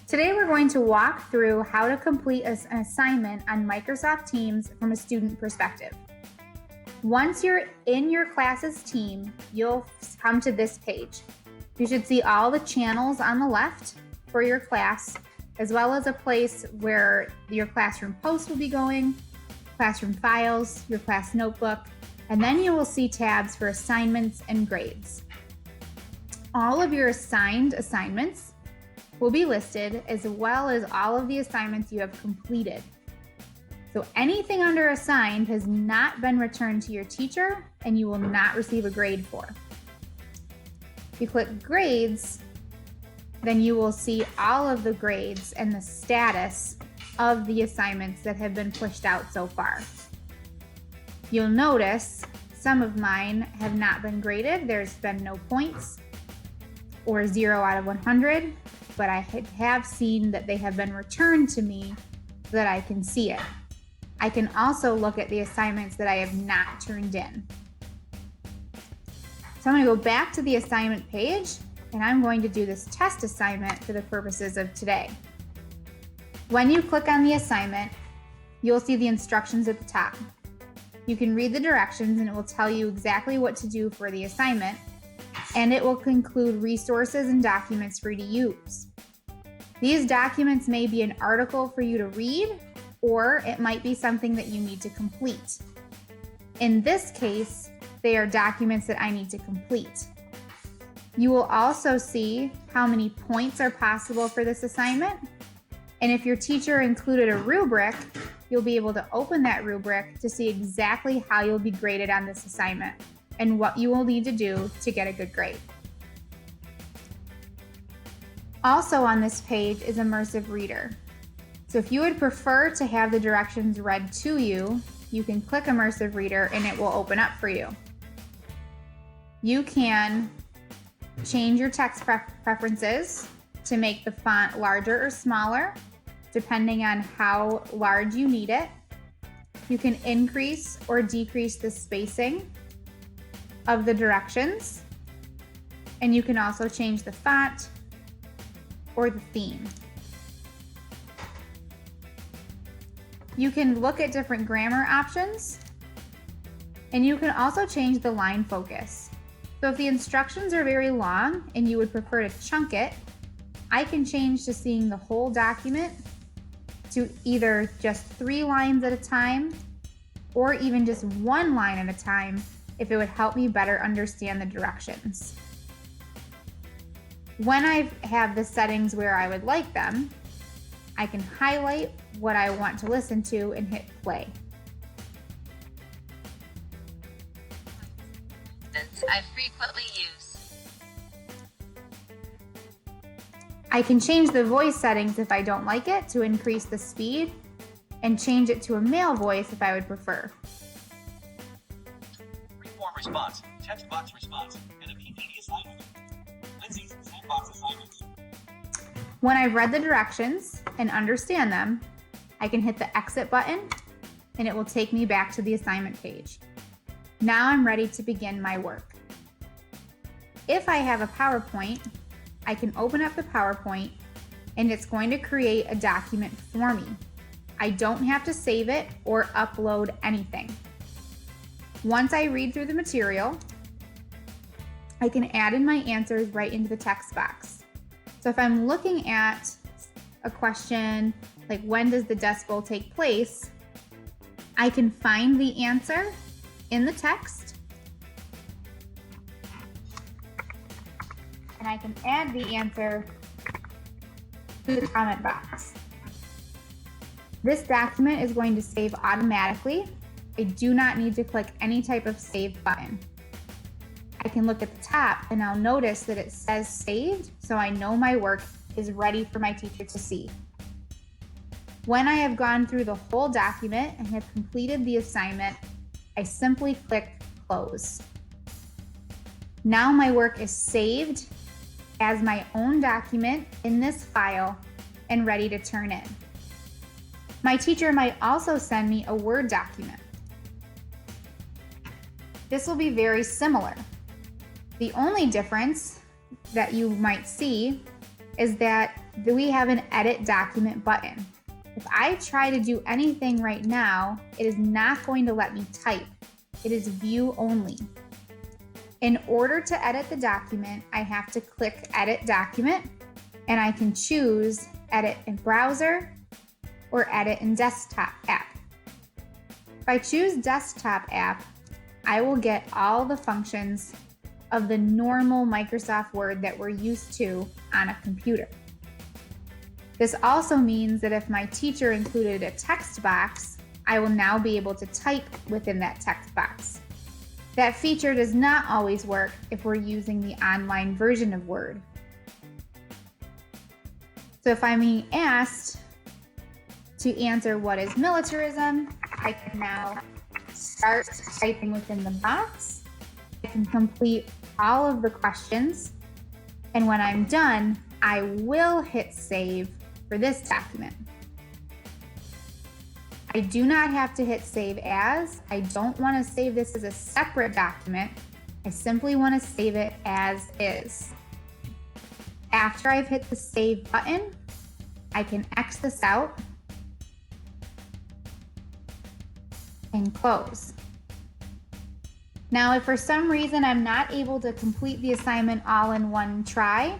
Today we're going to walk through how to complete an assignment on Microsoft Teams from a student perspective. Once you're in your class's team, you'll come to this page. You should see all the channels on the left for your class, as well as a place where your classroom posts will be going, classroom files, your class notebook, and then you will see tabs for assignments and grades. All of your assigned assignments will be listed, as well as all of the assignments you have completed. So anything under assigned has not been returned to your teacher and you will not receive a grade for. If you click grades, then you will see all of the grades and the status of the assignments that have been pushed out so far. You'll notice some of mine have not been graded. There's been no points or 0 out of 100, but I have seen that they have been returned to me so that I can see it. I can also look at the assignments that I have not turned in. So I'm going to go back to the assignment page, and I'm going to do this test assignment for the purposes of today. When you click on the assignment, you'll see the instructions at the top. You can read the directions and it will tell you exactly what to do for the assignment, and it will include resources and documents for you to use. These documents may be an article for you to read, or it might be something that you need to complete. In this case, they are documents that I need to complete. You will also see how many points are possible for this assignment. And if your teacher included a rubric, you'll be able to open that rubric to see exactly how you'll be graded on this assignment and what you will need to do to get a good grade. Also on this page is Immersive Reader. So if you would prefer to have the directions read to you, you can click Immersive Reader and it will open up for you. You can change your text preferences to make the font larger or smaller, depending on how large you need it. You can increase or decrease the spacing of the directions, and you can also change the font or the theme. You can look at different grammar options, and you can also change the line focus. So if the instructions are very long and you would prefer to chunk it, I can change to seeing the whole document to either just 3 lines at a time or even just 1 line at a time if it would help me better understand the directions. When I have the settings where I would like them, I can highlight what I want to listen to and hit play. I frequently use. I can change the voice settings if I don't like it to increase the speed, and change it to a male voice if I would prefer. Freeform response, text box response, and a PPT assignment. Lindsay's sandbox assignments. When I've read the directions and understand them, I can hit the exit button and it will take me back to the assignment page. Now I'm ready to begin my work. If I have a PowerPoint, I can open up the PowerPoint and it's going to create a document for me. I don't have to save it or upload anything. Once I read through the material, I can add in my answers right into the text box. So if I'm looking at a question like when does the Dust Bowl take place, I can find the answer in the text and I can add the answer to the comment box. This document is going to save automatically. I do not need to click any type of save button. I can look at the top and I'll notice that it says saved, so I know my work is ready for my teacher to see. When I have gone through the whole document and have completed the assignment, I simply click close. Now my work is saved as my own document in this file and ready to turn in. My teacher might also send me a Word document. This will be very similar. The only difference that you might see is that we have an edit document button. If I try to do anything right now, it is not going to let me type. It is view only. In order to edit the document, I have to click Edit Document, and I can choose Edit in Browser or Edit in Desktop app. If I choose Desktop app, I will get all the functions of the normal Microsoft Word that we're used to on a computer. This also means that if my teacher included a text box, I will now be able to type within that text box. That feature does not always work if we're using the online version of Word. So if I'm being asked to answer what is militarism, I can now start typing within the box. I can complete all of the questions, and when I'm done, I will hit save for this document. I do not have to hit save as. I don't want to save this as a separate document. I simply want to save it as is. After I've hit the save button, I can X this out and close. Now, if for some reason I'm not able to complete the assignment all in one try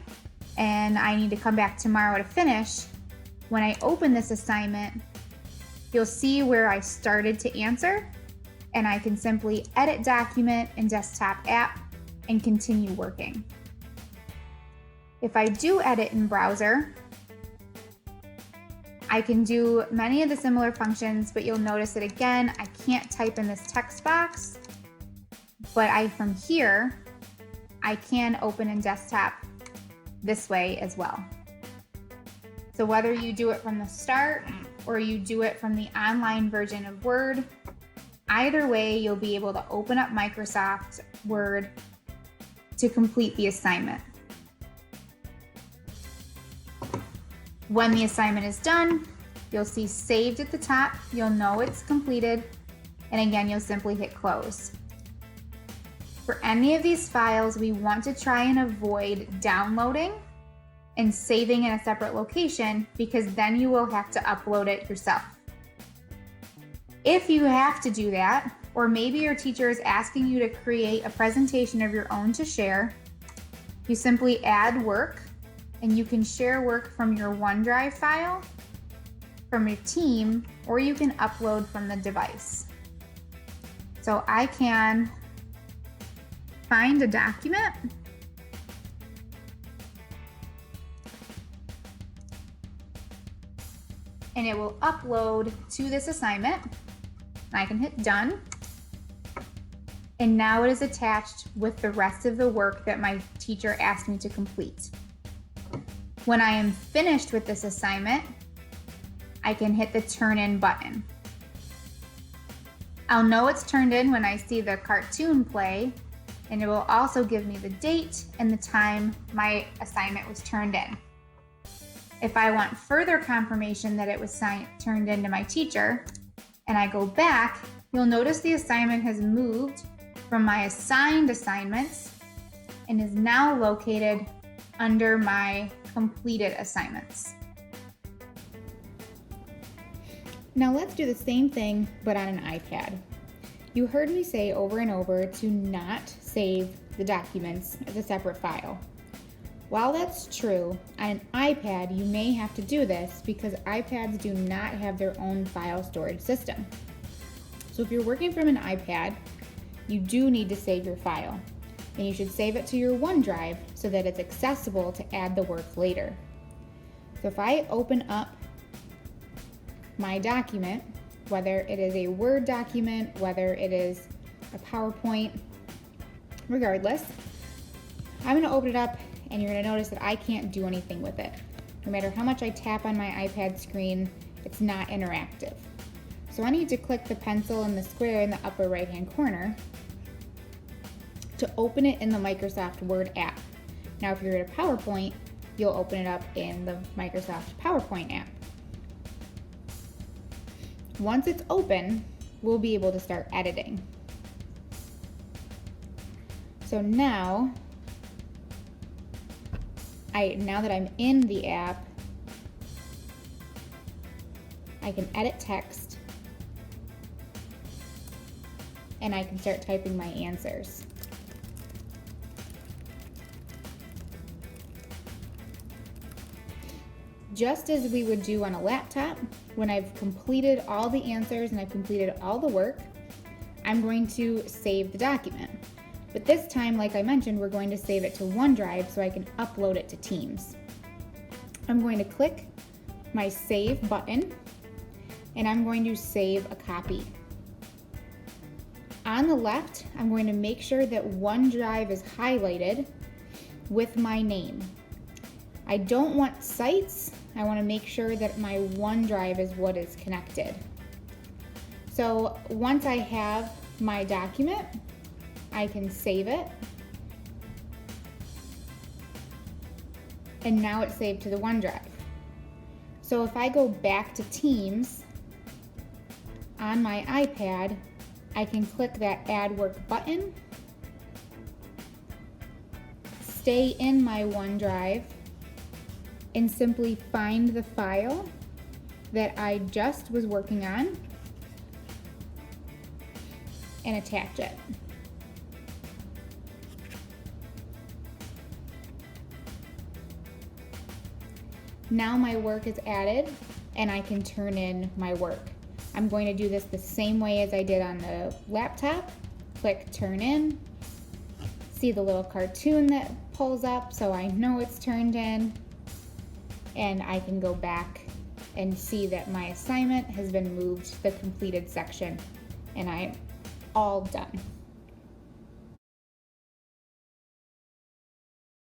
and I need to come back tomorrow to finish, when I open this assignment, you'll see where I started to answer, and I can simply edit document in Desktop app and continue working. If I do edit in browser, I can do many of the similar functions, but you'll notice that again, I can't type in this text box, but from here, I can open in Desktop this way as well. So whether you do it from the start or you do it from the online version of Word, either way, you'll be able to open up Microsoft Word to complete the assignment. When the assignment is done, you'll see saved at the top. You'll know it's completed. And again, you'll simply hit close. For any of these files, we want to try and avoid downloading and saving in a separate location, because then you will have to upload it yourself. If you have to do that, or maybe your teacher is asking you to create a presentation of your own to share, you simply add work, and you can share work from your OneDrive file, from your team, or you can upload from the device. So I can find a document, and it will upload to this assignment. I can hit done. And now it is attached with the rest of the work that my teacher asked me to complete. When I am finished with this assignment, I can hit the turn in button. I'll know it's turned in when I see the cartoon play, and it will also give me the date and the time my assignment was turned in. If I want further confirmation that it was turned in to my teacher, and I go back, you'll notice the assignment has moved from my assigned assignments and is now located under my completed assignments. Now let's do the same thing, but on an iPad. You heard me say over and over to not save the documents as a separate file. While that's true, on an iPad you may have to do this because iPads do not have their own file storage system. So if you're working from an iPad, you do need to save your file, and you should save it to your OneDrive so that it's accessible to add the work later. So if I open up my document, whether it is a Word document, whether it is a PowerPoint, regardless, I'm going to open it up, and you're going to notice that I can't do anything with it. No matter how much I tap on my iPad screen, it's not interactive. So I need to click the pencil and the square in the upper right hand corner to open it in the Microsoft Word app. Now if you're at a PowerPoint, you'll open it up in the Microsoft PowerPoint app. Once it's open, we'll be able to start editing. So now that I'm in the app, I can edit text, and I can start typing my answers. Just as we would do on a laptop, when I've completed all the answers and I've completed all the work, I'm going to save the document. But this time, like I mentioned, we're going to save it to OneDrive so I can upload it to Teams. I'm going to click my Save button, and I'm going to save a copy. On the left, I'm going to make sure that OneDrive is highlighted with my name. I don't want sites. I want to make sure that my OneDrive is what is connected. So once I have my document, I can save it. And now it's saved to the OneDrive. So if I go back to Teams on my iPad, I can click that Add Work button, stay in my OneDrive, and simply find the file that I just was working on and attach it. Now my work is added and I can turn in my work. I'm going to do this the same way as I did on the laptop. Click Turn In. See the little cartoon that pulls up so I know it's turned in. And I can go back and see that my assignment has been moved to the completed section and I'm all done.